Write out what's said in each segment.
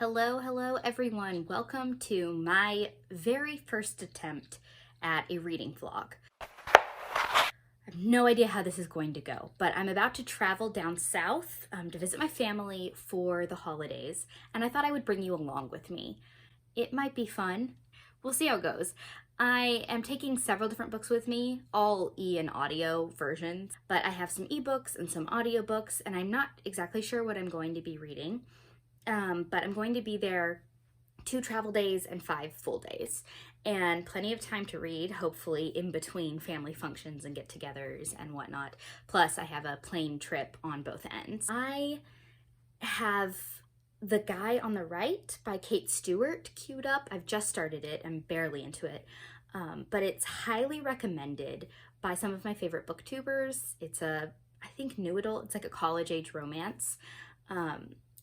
Hello everyone. Welcome to my very first attempt at a reading vlog. I have no idea how this is going to go, but I'm about to travel down south to visit my family for the holidays, and I thought I would bring you along with me. It might be fun. We'll see how it goes. I am taking several different books with me, all and audio versions, but I have some ebooks and some audiobooks, and I'm not exactly sure what I'm going to be reading. But I'm going to be there 2 travel days and 5 full days, and plenty of time to read, hopefully in between family functions and get-togethers and whatnot. Plus, I have a plane trip on both ends. I have The Guy on the Right by Kate Stewart queued up. I've just started it. I'm barely into it, but it's highly recommended by some of my favorite booktubers. It's I think new adult. It's like a college-age romance.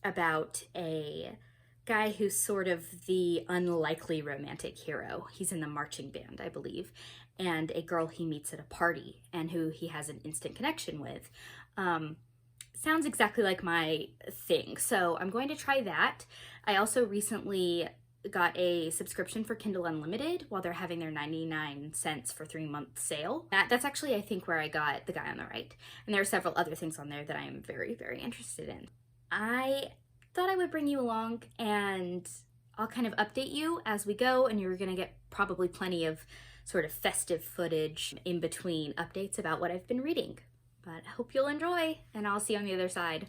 About a guy who's sort of the unlikely romantic hero. He's in the marching band, I believe, and a girl he meets at a party and who he has an instant connection with. Sounds exactly like my thing, so I'm going to try that. I also recently got a subscription for Kindle Unlimited while they're having their 99 cents for 3-month sale. That's actually, I think, where I got The Guy on the Right. And there are several other things on there that I am very, very interested in. I thought I would bring you along and I'll kind of update you as we go, and you're gonna get probably plenty of sort of festive footage in between updates about what I've been reading. But I hope you'll enjoy, and I'll see you on the other side.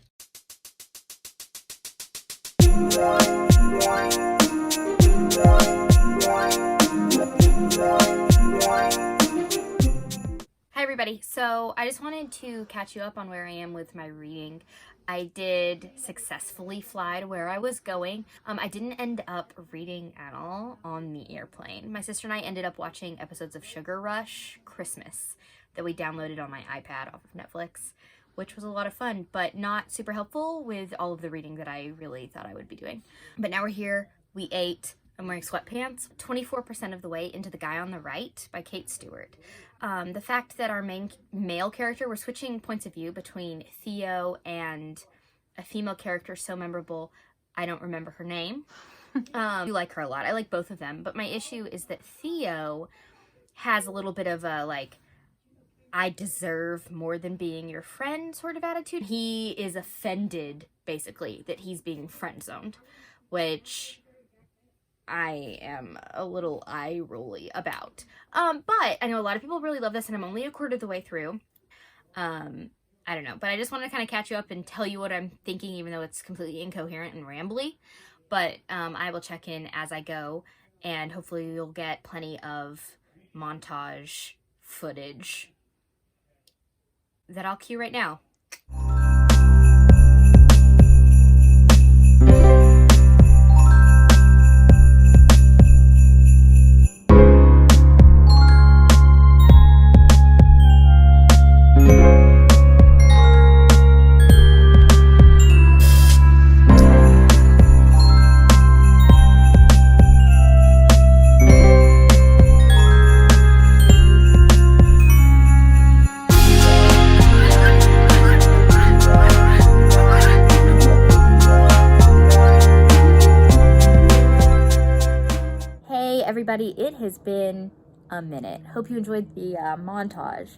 Hi everybody, so I just wanted to catch you up on where I am with my reading. I did successfully fly to where I was going. I didn't end up reading at all on the airplane. My sister and I ended up watching episodes of Sugar Rush Christmas that we downloaded on my iPad off of Netflix, which was a lot of fun, but not super helpful with all of the reading that I really thought I would be doing. But now we're here, we ate, I'm wearing sweatpants, 24% of the way into The Guy on the Right by Kate Stewart. The fact that our main male character, we're switching points of view between Theo and a female character so memorable, I don't remember her name. I like her a lot. I like both of them, but my issue is that Theo has a little bit of a, like, I deserve more than being your friend sort of attitude. He is offended, basically, that he's being friend-zoned, which I am a little eye-rolly about. But I know a lot of people really love this, and I'm only a quarter of the way through. I don't know, but I just want to kind of catch you up and tell you what I'm thinking, even though it's completely incoherent and rambly. But I will check in as I go, and hopefully you'll get plenty of montage footage that I'll cue right now. Everybody, it has been a minute. Hope you enjoyed the montage.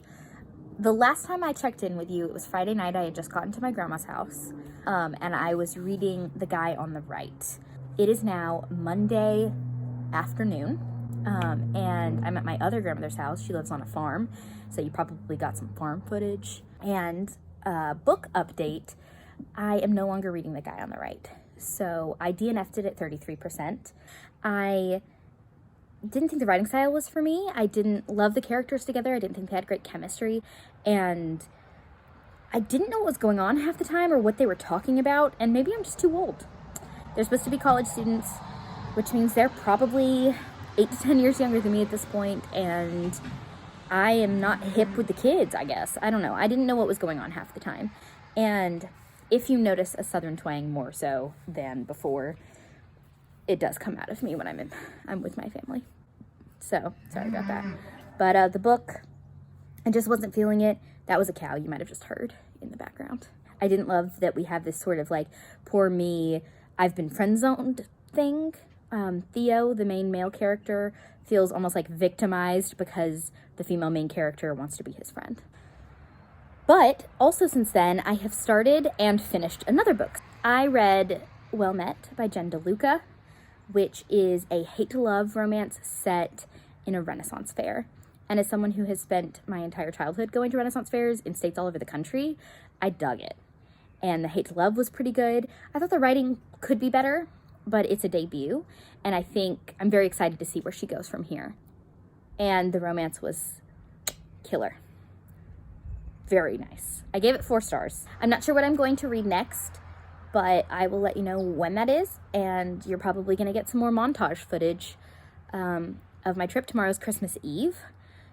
The last time I checked in with you, it was Friday night. I had just gotten to my grandma's house, and I was reading The Guy on the Right. It is now Monday afternoon, and I'm at my other grandmother's house. She lives on a farm, so you probably got some farm footage. And book update, I am no longer reading The Guy on the Right. So I DNF'd it at 33%. I didn't think the writing style was for me. I didn't love the characters together. I didn't think they had great chemistry, and I didn't know what was going on half the time or what they were talking about, and maybe I'm just too old. They're supposed to be college students, which means they're probably 8 to 10 years younger than me at this point, and I am not hip with the kids, I guess. I don't know. I didn't know what was going on half the time. And if you notice a southern twang more so than before, it does come out of me when I'm with my family. So, sorry about that. But the book, I just wasn't feeling it. That was a cow you might have just heard in the background. I didn't love that we have this sort of like, poor me, I've been friend-zoned thing. Theo, the main male character, feels almost like victimized because the female main character wants to be his friend. But also since then, I have started and finished another book. I read Well Met by Jen DeLuca, which is a hate-to-love romance set in a Renaissance fair. And as someone who has spent my entire childhood going to Renaissance fairs in states all over the country, I dug it. And the hate-to-love was pretty good. I thought the writing could be better, but it's a debut. And I think I'm very excited to see where she goes from here. And the romance was killer. Very nice. I gave it 4 stars. I'm not sure what I'm going to read next, but I will let you know when that is, and you're probably going to get some more montage footage of my trip. Tomorrow's Christmas Eve,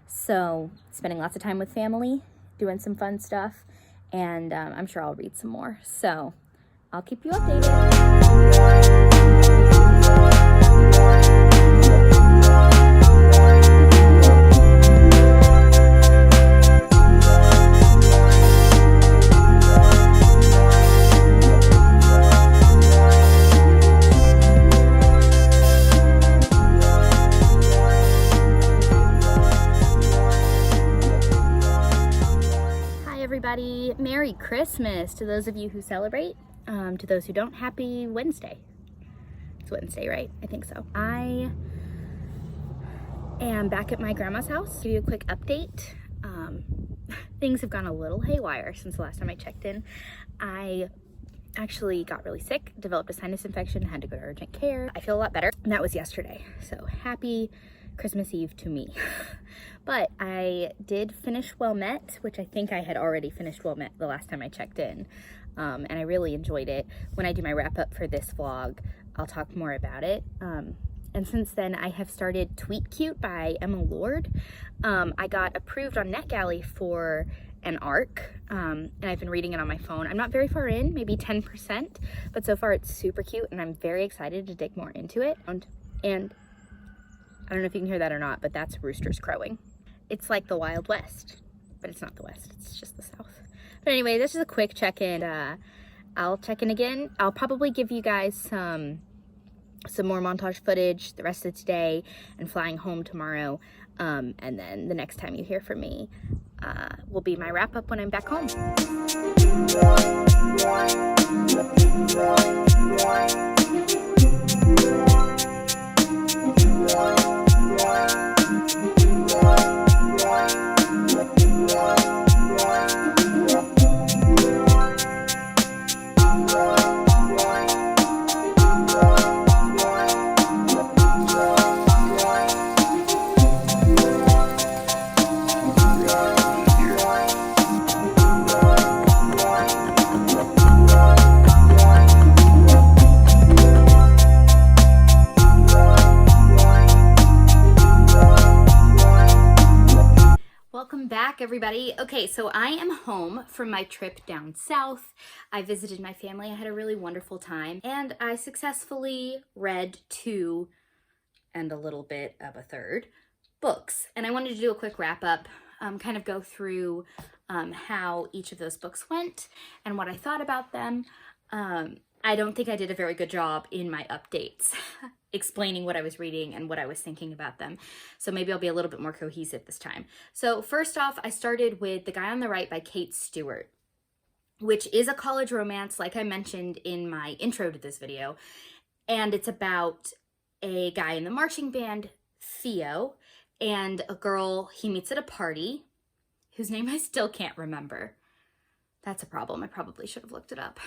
so spending lots of time with family, doing some fun stuff, and I'm sure I'll read some more, so I'll keep you updated. Everybody, Merry Christmas to those of you who celebrate. To those who don't, happy Wednesday. It's Wednesday, right? I think so. I am back at my grandma's house. Give you a quick update. Things have gone a little haywire since the last time I checked in. I actually got really sick, developed a sinus infection, had to go to urgent care. I feel a lot better, and that was yesterday. So happy Christmas Eve to me. But I did finish Well Met, which I think I had already finished Well Met the last time I checked in. And I really enjoyed it. When I do my wrap up for this vlog, I'll talk more about it. And since then, I have started Tweet Cute by Emma Lord. I got approved on NetGalley for an arc, and I've been reading it on my phone. I'm not very far in, maybe 10%, but so far it's super cute, and I'm very excited to dig more into it. And I don't know if you can hear that or not, but that's roosters crowing. It's like the Wild West, but it's not the West, it's just the South. But anyway, this is a quick check-in. I'll check in again. I'll probably give you guys some more montage footage the rest of today and flying home tomorrow. And then the next time you hear from me will be my wrap-up when I'm back home. Welcome back, everybody. Okay, so I am home from my trip down south. I visited my family. I had a really wonderful time, and I successfully read 2 and a little bit of a 3rd books. And I wanted to do a quick wrap up, kind of go through how each of those books went and what I thought about them. I don't think I did a very good job in my updates explaining what I was reading and what I was thinking about them. So maybe I'll be a little bit more cohesive this time. So first off, I started with The Guy on the Right by Kate Stewart, which is a college romance, like I mentioned in my intro to this video. And it's about a guy in the marching band, Theo, and a girl he meets at a party whose name I still can't remember. That's a problem. I probably should have looked it up.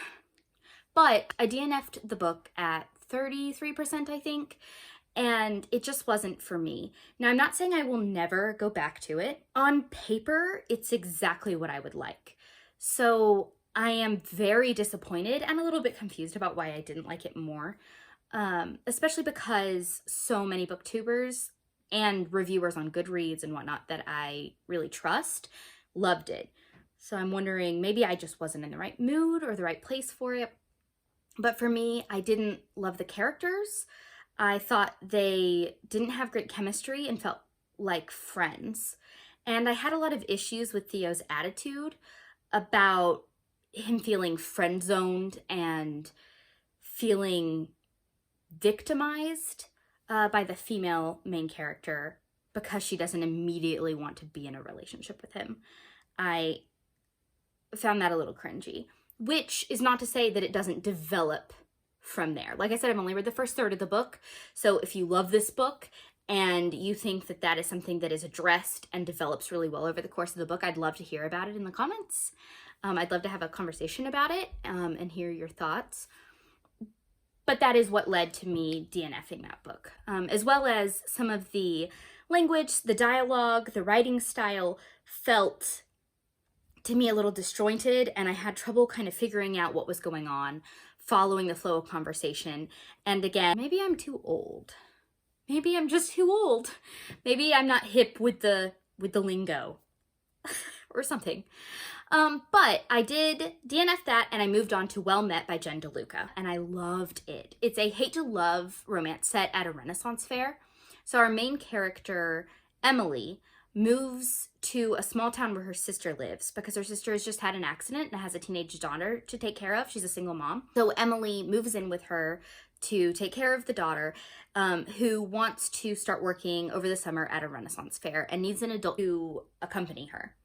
But I DNF'd the book at 33%, I think, and it just wasn't for me. Now, I'm not saying I will never go back to it. On paper, it's exactly what I would like. So I am very disappointed and a little bit confused about why I didn't like it more, especially because so many booktubers and reviewers on Goodreads and whatnot that I really trust loved it. So I'm wondering, maybe I just wasn't in the right mood or the right place for it. But for me, I didn't love the characters. I thought they didn't have great chemistry and felt like friends. And I had a lot of issues with Theo's attitude about him feeling friend-zoned and feeling victimized by the female main character because she doesn't immediately want to be in a relationship with him. I found that a little cringy, which is not to say that it doesn't develop from there. Like I said, I've only read the first third of the book, so if you love this book and you think that that is something that is addressed and develops really well over the course of the book, I'd love to hear about it in the comments. I'd love to have a conversation about it and hear your thoughts. But that is what led to me DNFing that book, as well as some of the language, the dialogue, the writing style felt to me a little disjointed, and I had trouble kind of figuring out what was going on, following the flow of conversation. And again, maybe I'm too old. Maybe I'm just too old. Maybe I'm not hip with the lingo or something. But I did DNF that, and I moved on to Well Met by Jen DeLuca, and I loved it. It's a hate-to-love romance set at a Renaissance fair. So our main character, Emily, moves to a small town where her sister lives because her sister has just had an accident and has a teenage daughter to take care of. She's a single mom. So Emily moves in with her to take care of the daughter, who wants to start working over the summer at a Renaissance fair and needs an adult to accompany her.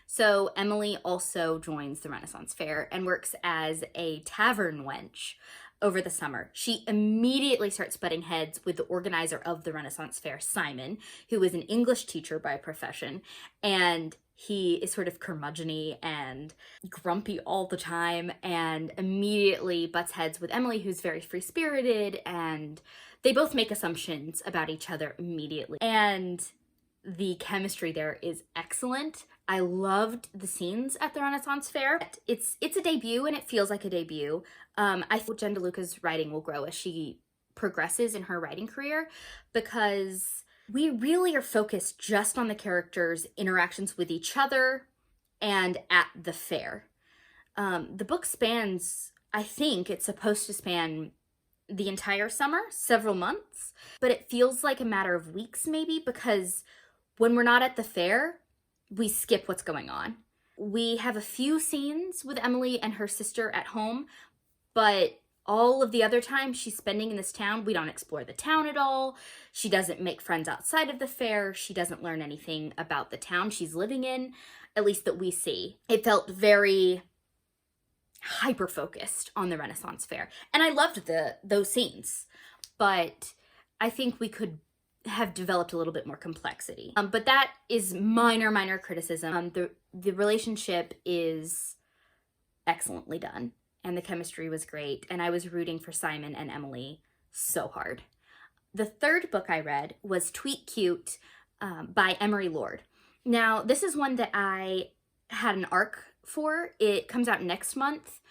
So Emily also joins the Renaissance fair and works as a tavern wench over the summer. She immediately starts butting heads with the organizer of the Renaissance fair, Simon, who is an English teacher by profession, and he is sort of curmudgeon-y and grumpy all the time, and immediately butts heads with Emily, who's very free-spirited, and they both make assumptions about each other immediately. And the chemistry there is excellent. I loved the scenes at the Renaissance fair. It's a debut, and it feels like a debut. I think Jen DeLuca's writing will grow as she progresses in her writing career, because we really are focused just on the characters' interactions with each other and at the fair. The book spans, I think it's supposed to span the entire summer, several months, but it feels like a matter of weeks maybe, because when we're not at the fair, we skip what's going on. We have a few scenes with Emily and her sister at home, but all of the other time she's spending in this town, we don't explore the town at all. She doesn't make friends outside of the fair. She doesn't learn anything about the town she's living in, at least that we see. It felt very hyper-focused on the Renaissance fair. And I loved those scenes, but I think we could have developed a little bit more complexity. But that is minor criticism. The relationship is excellently done, and the chemistry was great, and I was rooting for Simon and Emily so hard. The third book I read was Tweet Cute by Emery Lord. Now, this is one that I had an arc for. It comes out next month.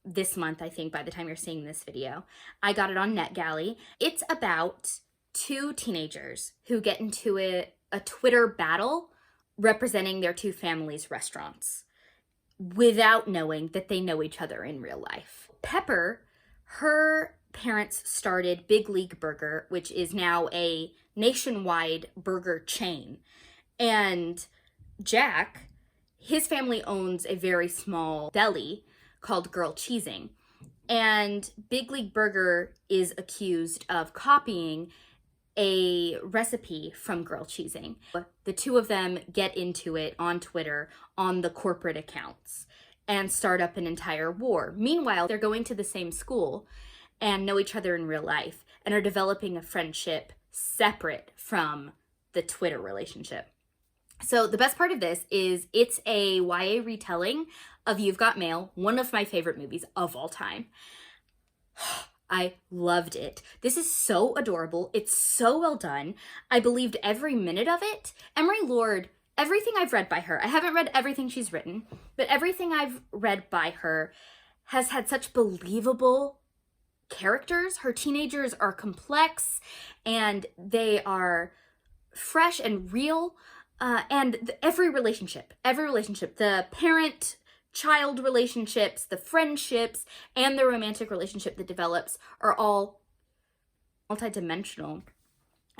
This month, I think, by the time you're seeing this video. I got it on NetGalley. It's about two teenagers who get into a Twitter battle representing their two families' restaurants without knowing that they know each other in real life. Pepper, her parents started Big League Burger, which is now a nationwide burger chain. And Jack, his family owns a very small deli called Girl Cheesing. And Big League Burger is accused of copying a recipe from Girl Cheesing. The two of them get into it on Twitter on the corporate accounts and start up an entire war. Meanwhile, they're going to the same school and know each other in real life and are developing a friendship separate from the Twitter relationship. So the best part of this is it's a YA retelling of You've Got Mail, one of my favorite movies of all time. I loved it. This is so adorable. It's so well done. I believed every minute of it. Emery Lord, everything I've read by her, I haven't read everything she's written, but everything I've read by her has had such believable characters. Her teenagers are complex and they are fresh and real. And every relationship, the parent-child relationships, the friendships, and the romantic relationship that develops are all multidimensional.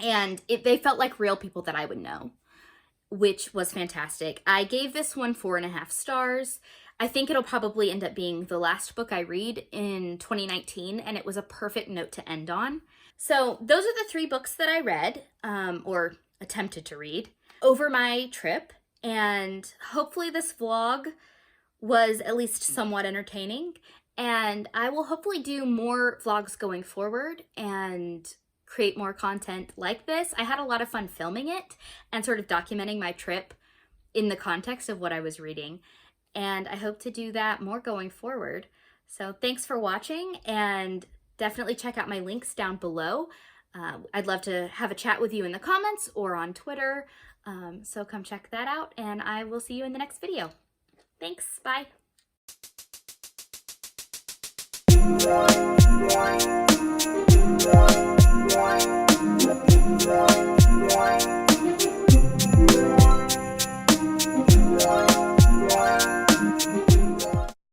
And they felt like real people that I would know, which was fantastic. I gave this one 4.5 stars. I think it'll probably end up being the last book I read in 2019, and it was a perfect note to end on. So those are the 3 books that I read, or attempted to read, over my trip, and hopefully this vlog was at least somewhat entertaining, and I will hopefully do more vlogs going forward and create more content like this. I had a lot of fun filming it and sort of documenting my trip in the context of what I was reading, and I hope to do that more going forward. So thanks for watching, and definitely check out my links down below. I'd love to have a chat with you in the comments or on Twitter, so come check that out, and I will see you in the next video. Thanks, bye.